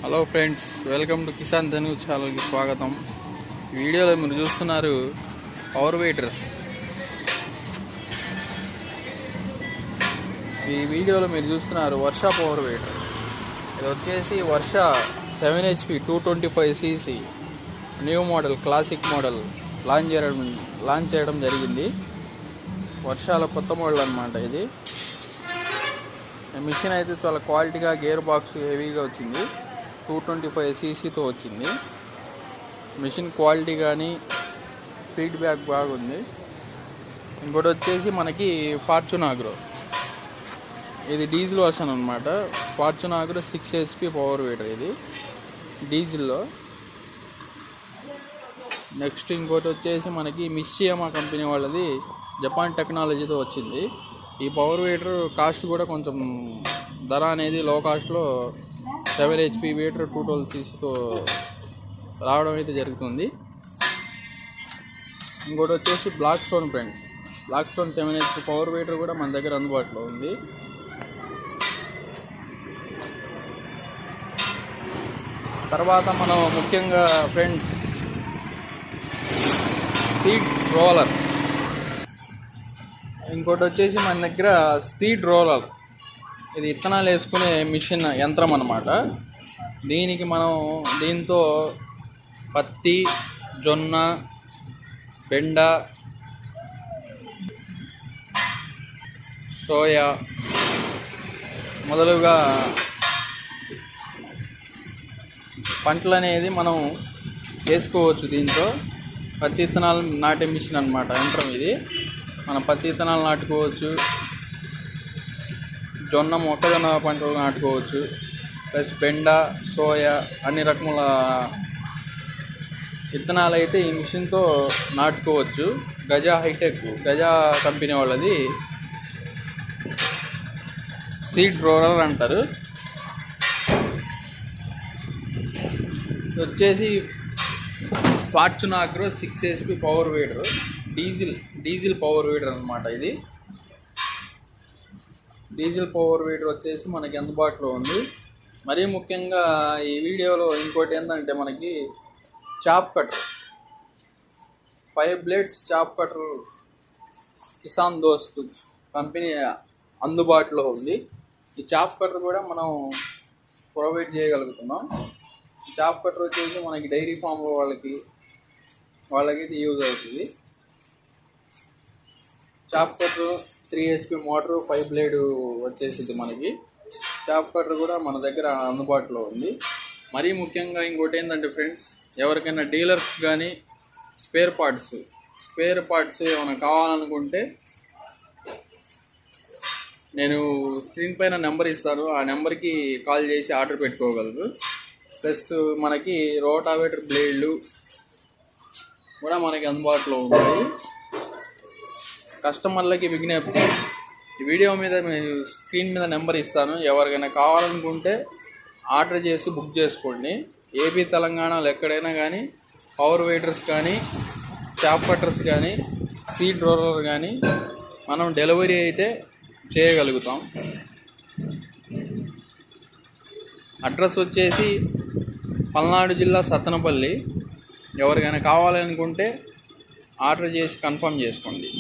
Hello friends, welcome to Kisan Dhanu ఛానల్కి స్వాగతం. ఈ వీడియోలో మీరు చూస్తున్నారు పవర్ వీడర్స్. ఈ వీడియోలో మీరు చూస్తున్నారు వర్ష పవర్ వీడర్. ఇది వచ్చేసి వర్ష 7HP 225cc new model, classic model launch చేయడం జరిగింది. వర్షాల కొత్త మోడల్ అన్నమాట. ఇది మిషన్ అయితే చాలా క్వాలిటీగా, గేర్ బాక్స్ హెవీగా వచ్చింది. 225ccతో వచ్చింది. మిషన్ క్వాలిటీ కానీ ఫీడ్బ్యాక్ బాగుంది. ఇంకోటి వచ్చేసి మనకి ఫార్చునాగ్రో, ఇది డీజిల్ వర్షన్ అనమాట. ఫార్చునాగ్రో 6HP పవర్ వీడర్, ఇది డీజిల్లో. నెక్స్ట్ ఇంకోటి వచ్చేసి మనకి మిషియామా కంపెనీ వాళ్ళది జపాన్ టెక్నాలజీతో వచ్చింది. ఈ పవర్ వీడర్ కాస్ట్ కూడా కొంచెం ధర అనేది లో కాస్ట్లో 7HP వీడర్ 212ccతో రావడం అయితే జరుగుతుంది. ఇంకోటి వచ్చేసి black stone friends. Black stone 7HP power weeder కూడా మన దగ్గర అందుబాటులో ఉంది. తర్వాత మనం ముఖ్యంగా ఫ్రెండ్స్ సీడ్ రోలర్, ఇంకోటి వచ్చేసి మన దగ్గర సీడ్ రోలర్. ఇది విత్తనాలు వేసుకునే మిషన్ యంత్రం అన్నమాట. దీంతో పత్తి, జొన్న, బెండ, సోయా మొదలుగా పంటలు అనేది మనం వేసుకోవచ్చు. దీంతో పత్తి విత్తనాలు నాటే మిషన్ అన్నమాట, యంత్రం ఇది. మనం పత్తి విత్తనాలు నాటుకోవచ్చు, మొక్కజొన్న పంటలు నాటుకోవచ్చు, ప్లస్ బెండ, సోయా అన్ని రకముల విత్తనాలు అయితే ఈ మిషన్తో నాటుకోవచ్చు. గజా కంపెనీ వాళ్ళది సీడ్ రోలర్ అంటారు. వచ్చేసి ఫార్చునాగ్రో 6HP power weeder, diesel power weeder అన్నమాట. ఇది డీజిల్ పవర్ వీడర్ వచ్చేసి మనకి అందుబాటులో ఉంది. మరీ ముఖ్యంగా ఈ వీడియోలో ఇంకోటి ఏంటంటే మనకి chop cutter, 5 blades chop cutter Kisan Dost company అందుబాటులో ఉంది. ఈ చాప్ కటర్ కూడా మనం ప్రొవైడ్ చేయగలుగుతున్నాం. ఈ చాప్ కటర్ వచ్చేసి మనకి డైరీ ఫామ్లో వాళ్ళకి ఇది యూజ్ అవుతుంది. Chop cutter 3HP motor, 5 blade వచ్చేసింది మనకి. చాప్ కటర్ కూడా మన దగ్గర అందుబాటులో ఉంది. మరీ ముఖ్యంగా ఇంకోటి ఏంటంటే ఫ్రెండ్స్, ఎవరికైనా డీలర్స్ కానీ స్పేర్ పార్ట్స్ ఏమైనా కావాలనుకుంటే నేను స్క్రీన్ పైన నెంబర్ ఇస్తాను. ఆ నెంబర్కి కాల్ చేసి ఆర్డర్ పెట్టుకోగలరు. ప్లస్ మనకి రోటావేటర్ బ్లేడ్లు కూడా మనకి అందుబాటులో ఉంటాయి. కస్టమర్లకి విజ్ఞప్తి, ఈ వీడియో మీద స్క్రీన్ మీద నెంబర్ ఇస్తాను. ఎవరికైనా కావాలనుకుంటే ఆర్డర్ చేసి బుక్ చేసుకోండి. ఏపీ తెలంగాణలో ఎక్కడైనా కానీ పవర్ వీడర్స్ కానీ, చాప్ కట్టర్స్ కానీ, సీడ్ రోలర్ కానీ మనం డెలివరీ అయితే చేయగలుగుతాం. అడ్రస్ వచ్చేసి పల్నాడు జిల్లా సత్తెనపల్లి. ఎవరికైనా కావాలనుకుంటే ఆర్డర్ చేసి కన్ఫర్మ్ చేసుకోండి.